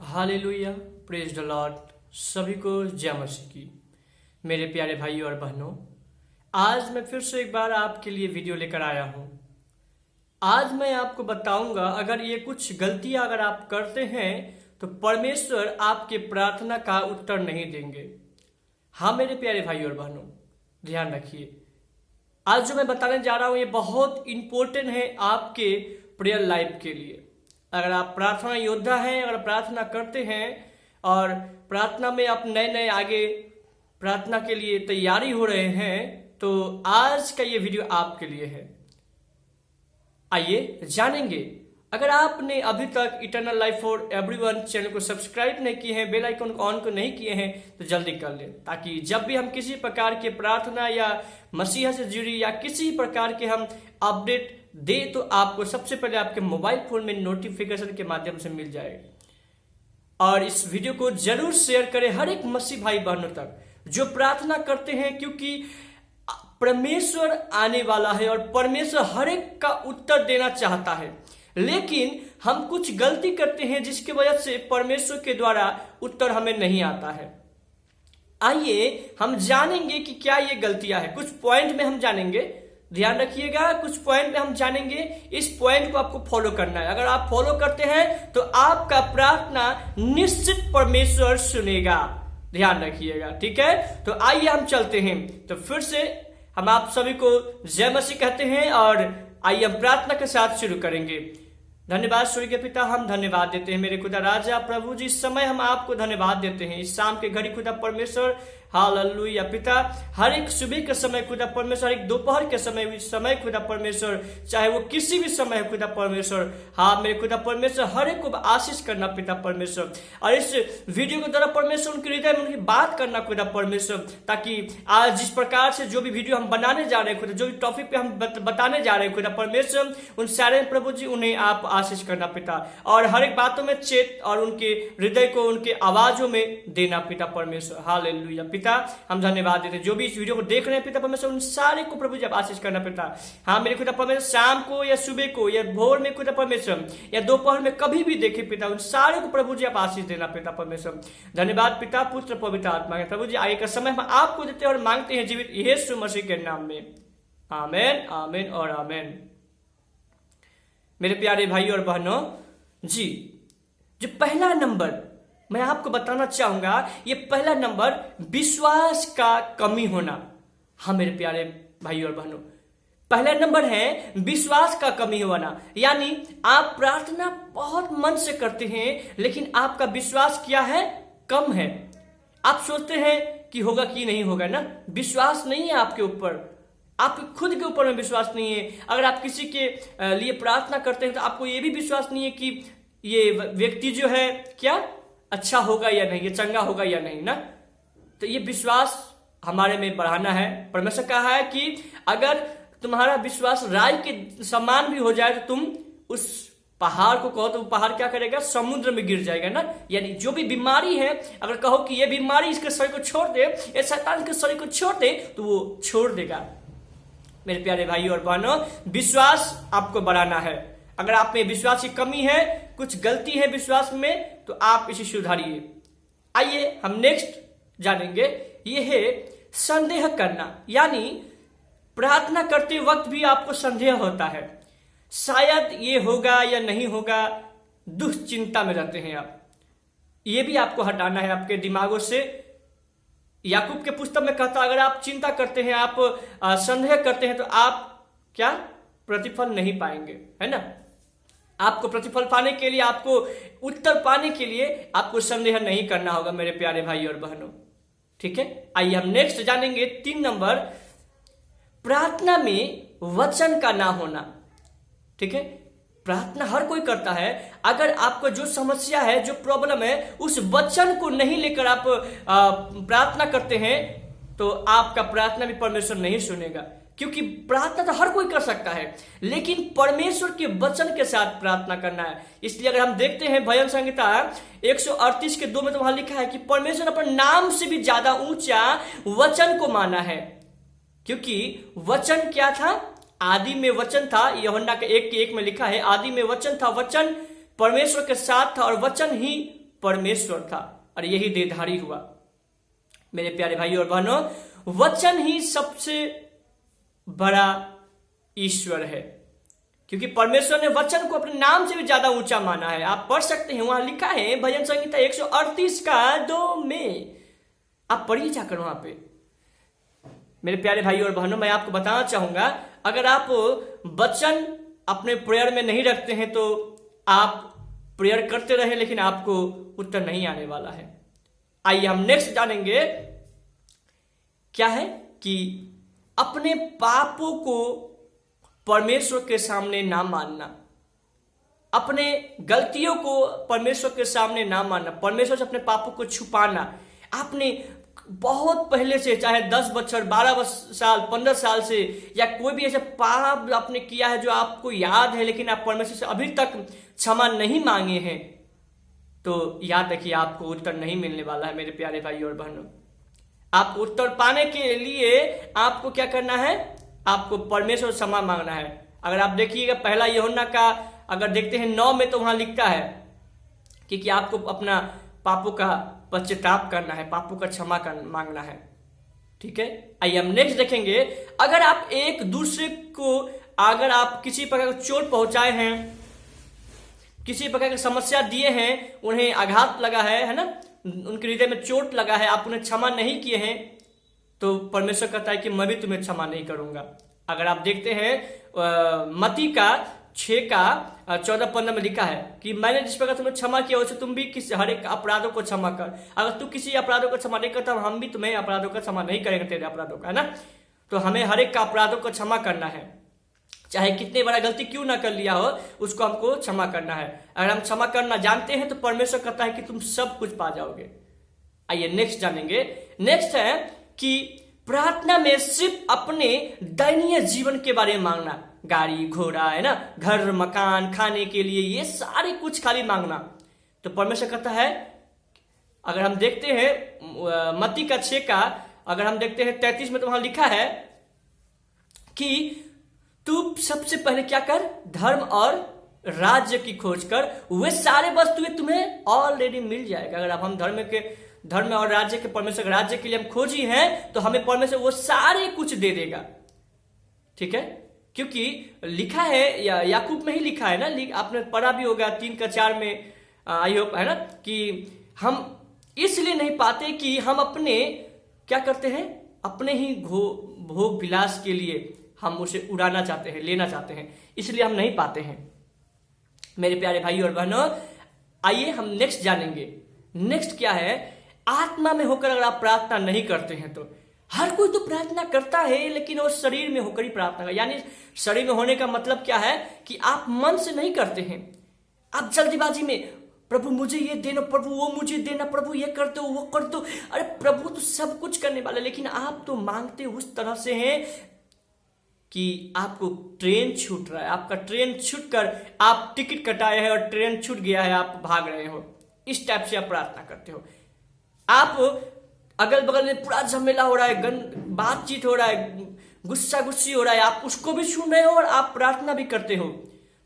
Hallelujah, praise the Lord. सभी को जय मसीह की। मेरे प्यारे भाइयों और बहनों, आज मैं फिर से एक बार आपके लिए वीडियो लेकर आया हूं। आज मैं आपको बताऊंगा, अगर ये कुछ गलतियां अगर आप करते हैं तो परमेश्वर आपके प्रार्थना का उत्तर नहीं देंगे। हाँ मेरे प्यारे भाइयों और बहनों, ध्यान रखिए। आज जो मैं बताने जा रहा हूं ये बहुत इंपॉर्टेंट है आपके प्रेयर लाइफ के लिए। अगर आप प्रार्थना योद्धा हैं, अगर प्रार्थना करते हैं और प्रार्थना में आप नए नए आगे प्रार्थना के लिए तैयारी हो रहे हैं, तो आज का ये वीडियो आपके लिए है। आइए जानेंगे। अगर आपने अभी तक eternal life for everyone channel को सब्सक्राइब नहीं किए हैं, बेल आइकन को ऑन को नहीं किए हैं, तो जल्दी कर लें, ताकि जब भी हम किसी प्रकार के प्रार्थना या मसीहा से जुड़ी या किसी प्रकार के हम अपडेट दे तो आपको सबसे पहले आपके मोबाइल फोन में नोटिफिकेशन के माध्यम से मिल जाएगा। और इस वीडियो को जरूर शेयर करें हर एक मसीह भाई बहनों तक जो प्रार्थना करते हैं, क्योंकि परमेश्वर आने वाला है और परमेश्वर हर एक का उत्तर देना चाहता है। लेकिन हम कुछ गलती करते हैं जिसकी वजह से परमेश्वर के द्वारा उत्तर हमें नहीं आता है। आइए हम जानेंगे कि क्या ये गलतियां हैं। कुछ पॉइंट में हम जानेंगे, ध्यान रखिएगा। कुछ पॉइंट में हम जानेंगे, इस पॉइंट को आपको फॉलो करना है। अगर आप फॉलो करते हैं तो आपका प्रार्थना निश्चित परमेश्वर सुनेगा। ध्यान रखिएगा, ठीक है। तो आइए हम चलते हैं। तो फिर से हम आप सभी को जय मसीह कहते हैं और आइए हम प्रार्थना के साथ शुरू करेंगे। धन्यवाद स्वर्गीय पिता, हम धन्यवाद देते हैं मेरे खुदा राजा प्रभु जी। इस समय हम आपको धन्यवाद देते हैं, इस शाम के घड़ी खुदा परमेश्वर। हालेलुया पिता, हर एक सुबह के समय खुदा परमेश्वर, एक दोपहर के समय खुदा परमेश्वर, चाहे वो किसी भी समय खुदा परमेश्वर, हाँ मेरे खुदा परमेश्वर, हर एक को आशीष करना पिता परमेश्वर। और इस वीडियो के द्वारा परमेश्वर उनके हृदय में उनकी बात करना खुदा परमेश्वर, ताकि आज जिस प्रकार से जो भी वीडियो हम बनाने जा रहे हैं खुदा, जो भी टॉपिक पे हम बताने जा रहे हैं खुदा परमेश्वर, उन सारे प्रभु जी उन्हें आप आशीष करना पिता, और हर एक बातों में चेत और उनके हृदय को उनके आवाजों में देना पिता परमेश्वर। हालेलुया पिता, हम धन्यवाद देते हैं जो भी इस वीडियो को देख रहे हैं पिता परमेश्वर, उन सारे को प्रभु जी आप आशीष करना पिता। हाँ मेरे खुदा परमेश्वर, शाम को या सुबह को या भोर में खुदा परमेश्वर या दोपहर में कभी भी देखे पिता, उन सारे को प्रभु जी आप आशीष देना पिता परमेश्वर। धन्यवाद पिता, पुत्र पवित्र आत्मा के प्रभु जी। आगे का समय हम आपको देते हैं और मांगते हैं जीवित यीशु मसीह के नाम में, आमेन आमेन और आमेन। मेरे प्यारे भाई और बहनों जी, जो पहला नंबर मैं आपको बताना चाहूंगा, ये पहला नंबर विश्वास का कमी होना। हाँ मेरे प्यारे भाई और बहनों, पहला नंबर है विश्वास का कमी होना। यानी आप प्रार्थना बहुत मन से करते हैं, लेकिन आपका विश्वास क्या है? कम है। आप सोचते हैं कि होगा कि नहीं होगा ना, विश्वास नहीं है आपके ऊपर, आपके खुद के ऊपर में विश्वास नहीं है। अगर आप किसी के लिए प्रार्थना करते हैं तो आपको ये भी विश्वास नहीं है कि ये व्यक्ति जो है क्या अच्छा होगा या नहीं, ये चंगा होगा या नहीं ना। तो ये विश्वास हमारे में बढ़ाना है। परमेश्वर कहा है कि अगर तुम्हारा विश्वास राई के समान भी हो जाए तो तुम उस पहाड़ को कहो तो पहाड़ क्या करेगा? समुद्र में गिर जाएगा ना। यानी जो भी बीमारी है, अगर कहो कि ये बीमारी इसके शरीर को छोड़ दे, ये शैतान के शरीर को छोड़ दे, तो वो छोड़ देगा। मेरे प्यारे भाई और बहनों, विश्वास आपको बढ़ाना है। अगर आप में विश्वास की कमी है, कुछ गलती है विश्वास में, तो आप इसे सुधारिए। आइए हम नेक्स्ट जानेंगे, यह है संदेह करना। यानी प्रार्थना करते वक्त भी आपको संदेह होता है, शायद ये होगा या नहीं होगा, दुश्चिंता में रहते हैं आप। ये भी आपको हटाना है आपके दिमागों से। याकूब के पुस्तक में कहता, अगर आप चिंता करते हैं, आप संदेह करते हैं, तो आप क्या प्रतिफल नहीं पाएंगे, है ना। आपको प्रतिफल पाने के लिए, आपको उत्तर पाने के लिए आपको संदेह नहीं करना होगा मेरे प्यारे भाई और बहनों, ठीक है। आइए हम नेक्स्ट जानेंगे 3 नंबर, प्रार्थना में वचन का ना होना, ठीक है। प्रार्थना हर कोई करता है। अगर आपको जो समस्या है, जो प्रॉब्लम है, उस वचन को नहीं लेकर आप प्रार्थना करते हैं, तो आपका प्रार्थना भी परमेश्वर नहीं सुनेगा। क्योंकि प्रार्थना तो हर कोई कर सकता है, लेकिन परमेश्वर के वचन के साथ प्रार्थना करना है। इसलिए अगर हम देखते हैं भजन संहिता 138 के 2 में, तो वहां लिखा है कि परमेश्वर अपने नाम से भी ज्यादा ऊंचा वचन को माना है। क्योंकि वचन क्या था? आदि में वचन था। यूहन्ना के 1 में लिखा है, आदि में वचन था, वचन परमेश्वर के साथ था और वचन ही परमेश्वर था और यही देहधारी हुआ। मेरे प्यारे भाइयों और बहनों, वचन ही सबसे बड़ा ईश्वर है, क्योंकि परमेश्वर ने वचन को अपने नाम से भी ज्यादा ऊंचा माना है। आप पढ़ सकते हैं, वहां लिखा है भजन संहिता 138 का 2 में, आप पढ़िए जाकर वहां पे। मेरे प्यारे भाइयों और बहनों, मैं आपको बताना चाहूंगा, अगर आप वचन अपने प्रेयर में नहीं रखते हैं तो आप प्रेयर करते रहे लेकिन आपको उत्तर नहीं आने वाला है। आइए हम नेक्स्ट जानेंगे क्या है कि अपने पापों को परमेश्वर के सामने ना मानना, अपने गलतियों को परमेश्वर के सामने ना मानना, परमेश्वर से अपने पापों को छुपाना। आपने बहुत पहले से, चाहे 10 बच्चर 12 साल 15 साल से, या कोई भी ऐसा पाप आपने किया है जो आपको याद है लेकिन आप परमेश्वर से अभी तक क्षमा नहीं मांगे हैं, तो याद रखिए आपको उत्तर नहीं मिलने वाला है। मेरे प्यारे भाइयों और बहनों, आप उत्तर पाने के लिए आपको क्या करना है, आपको परमेश्वर से क्षमा मांगना है। अगर आप देखिएगा पहला यूहन्ना का अगर देखते हैं 9 में, तो वहां लिखता है कि आपको अपना पापों का पश्चाताप करना है, पापों का क्षमा मांगना है। ठीक है, आइए हम नेक्स्ट देखेंगे। अगर आप एक दूसरे को, अगर आप किसी प्रकार की चोट पहुंचाए हैं, किसी प्रकार की समस्या दिए हैं, उन्हें आघात लगा है ना, उनके हृदय में चोट लगा है, आप उन्हें क्षमा नहीं किए हैं, तो परमेश्वर कहता है कि मैं भी तुम्हें क्षमा नहीं करूंगा। अगर आप देखते हैं मत्ती का 6 का 14-15 में लिखा है कि मैंने जिस प्रकार तुम्हें क्षमा किया वैसे तुम भी किसी हर एक अपराधों को क्षमा कर। अगर तू किसी अपराधों को क्षमा नहीं करता, हम भी तुम्हें अपराधों का क्षमा नहीं करेंगे, तेरे अपराधों का, है ना। तो हमें हर एक का अपराधों को क्षमा करना है, चाहे कितने बड़ा गलती क्यों ना कर लिया हो, उसको हमको क्षमा करना है। अगर हम क्षमा करना जानते हैं तो परमेश्वर कहता है कि तुम सब कुछ पा जाओगे। आइए नेक्स्ट जानेंगे। नेक्स्ट है कि प्रार्थना में सिर्फ अपने दैनीय जीवन के बारे में मांगना, गाड़ी घोड़ा, है ना, घर मकान, खाने के लिए, ये सारे कुछ खाली मांगना। तो परमेश्वर कहता है, अगर हम देखते हैं मत्ती का 6 का अगर हम देखते हैं 33 में, तो वहां लिखा है कि तू सबसे पहले क्या कर, धर्म और राज्य की खोज कर, वे सारे वस्तुएं तुम्हें ऑलरेडी मिल जाएगा। अगर आप हम धर्म और राज्य के, परमेश्वर के राज्य के लिए हम खोजी हैं, तो हमें परमेश्वर वो सारे कुछ दे देगा। ठीक है, क्योंकि लिखा है, याकूब में ही लिखा है ना, आपने पढ़ा भी होगा 3 का 4 में, आई होप, है ना, कि हम इसलिए नहीं पाते कि हम अपने क्या करते हैं, अपने ही भोग विलास के लिए हम उसे उड़ाना चाहते हैं, लेना चाहते हैं, इसलिए हम नहीं पाते हैं। मेरे प्यारे भाइयों और बहनों, आइए हम नेक्स्ट जानेंगे। नेक्स्ट क्या है, आत्मा में होकर अगर आप प्रार्थना नहीं करते हैं तो, हर कोई तो प्रार्थना करता है लेकिन वो शरीर में होकर ही प्रार्थना कर, यानी शरीर में होने का मतलब क्या है कि आप मन से नहीं करते हैं, आप जल्दीबाजी में, प्रभु मुझे ये देना, प्रभु वो मुझे देना, प्रभु ये कर दो, वो कर दो। अरे प्रभु तो सब कुछ करने वाला, लेकिन आप तो मांगते उस तरह से हैं कि आपको ट्रेन छूट रहा है, आपका ट्रेन छूट कर आप टिकट कटाए हैं और ट्रेन छूट गया है, आप भाग रहे हो, इस टाइप से आप प्रार्थना करते हो। आप अगल बगल में पूरा झमेला हो रहा है, बातचीत हो रहा है, गुस्सा गुस्सी हो रहा है, आप उसको भी सुन रहे हो और आप प्रार्थना भी करते हो,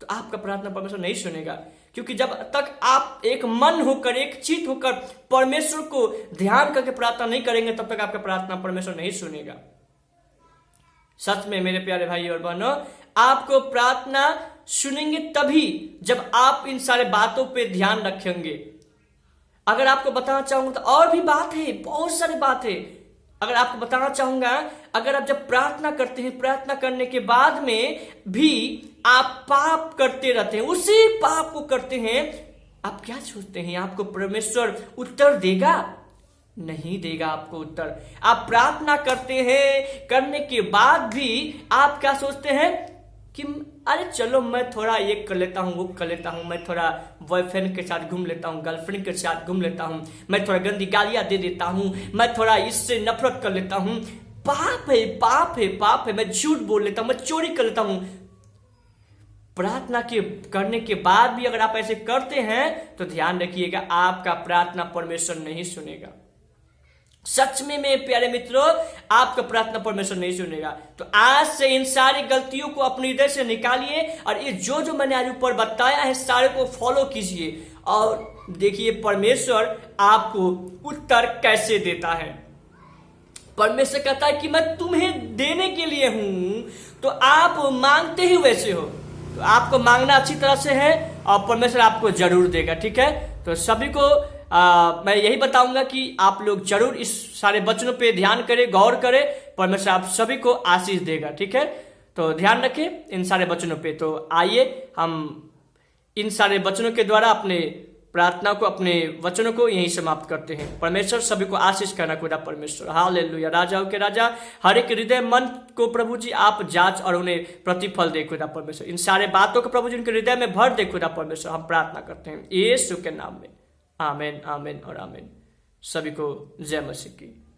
तो आपका प्रार्थना परमेश्वर नहीं सुनेगा। क्योंकि जब तक आप एक मन होकर, एक चित होकर परमेश्वर को ध्यान करके प्रार्थना नहीं करेंगे, तब तक आपका प्रार्थना परमेश्वर नहीं सुनेगा। सच में मेरे प्यारे भाई और बहनों, आपको प्रार्थना सुनेंगे तभी जब आप इन सारे बातों पे ध्यान रखेंगे। अगर आपको बताना चाहूंगा तो और भी बात है, बहुत सारी बात है। अगर आपको बताना चाहूंगा, अगर आप जब प्रार्थना करते हैं, प्रार्थना करने के बाद में भी आप पाप करते रहते हैं, उसी पाप को करते हैं, आप क्या सोचते हैं आपको परमेश्वर उत्तर देगा? नहीं देगा आपको उत्तर। आप प्रार्थना करते हैं, करने के बाद भी आप क्या सोचते हैं कि अरे चलो मैं थोड़ा ये कर लेता हूँ, वो कर लेता हूँ, मैं थोड़ा बॉयफ्रेंड के साथ घूम लेता हूँ, गर्लफ्रेंड के साथ घूम लेता हूँ, मैं थोड़ा गंदी गालियां दे देता हूँ, मैं थोड़ा इससे नफरत कर लेता हूँ। पाप है, पाप है, पाप है। मैं झूठ बोल लेता हूँ, मैं चोरी कर लेता हूँ। प्रार्थना के करने के बाद भी अगर आप ऐसे करते हैं तो ध्यान रखिएगा, आपका प्रार्थना परमेश्वर नहीं सुनेगा। सच में प्यारे मित्रों, आपका प्रार्थना परमेश्वर नहीं सुनेगा। तो आज से इन सारी गलतियों को अपने हृदय से निकालिए और ये जो मैंने आज ऊपर बताया है सारे को फॉलो कीजिए और देखिए परमेश्वर आपको उत्तर कैसे देता है। परमेश्वर कहता है कि मैं तुम्हें देने के लिए हूं, तो आप मांगते ही वैसे हो। तो आपको मांगना अच्छी तरह से है और परमेश्वर आपको जरूर देगा। ठीक है, तो सभी को मैं यही बताऊंगा कि आप लोग जरूर इस सारे वचनों पे ध्यान करें, गौर करें। परमेश्वर आप सभी को आशीष देगा। ठीक है, तो ध्यान रखें इन सारे वचनों पे। तो आइए हम इन सारे वचनों के द्वारा अपने प्रार्थना को, अपने वचनों को यहीं समाप्त करते हैं। परमेश्वर सभी को आशीष करना खुदा परमेश्वर। हालेलुया। राजाओं के राजा, हर एक हृदय मन को प्रभु जी आप जांच और उन्हें प्रतिफल दे खुदा परमेश्वर। इन सारे बातों को प्रभु जी उनके हृदय में भर दे खुदा परमेश्वर। हम प्रार्थना करते हैं यीशु के नाम में। आमीन, आमीन और आमीन। सभी को जय मसीह की।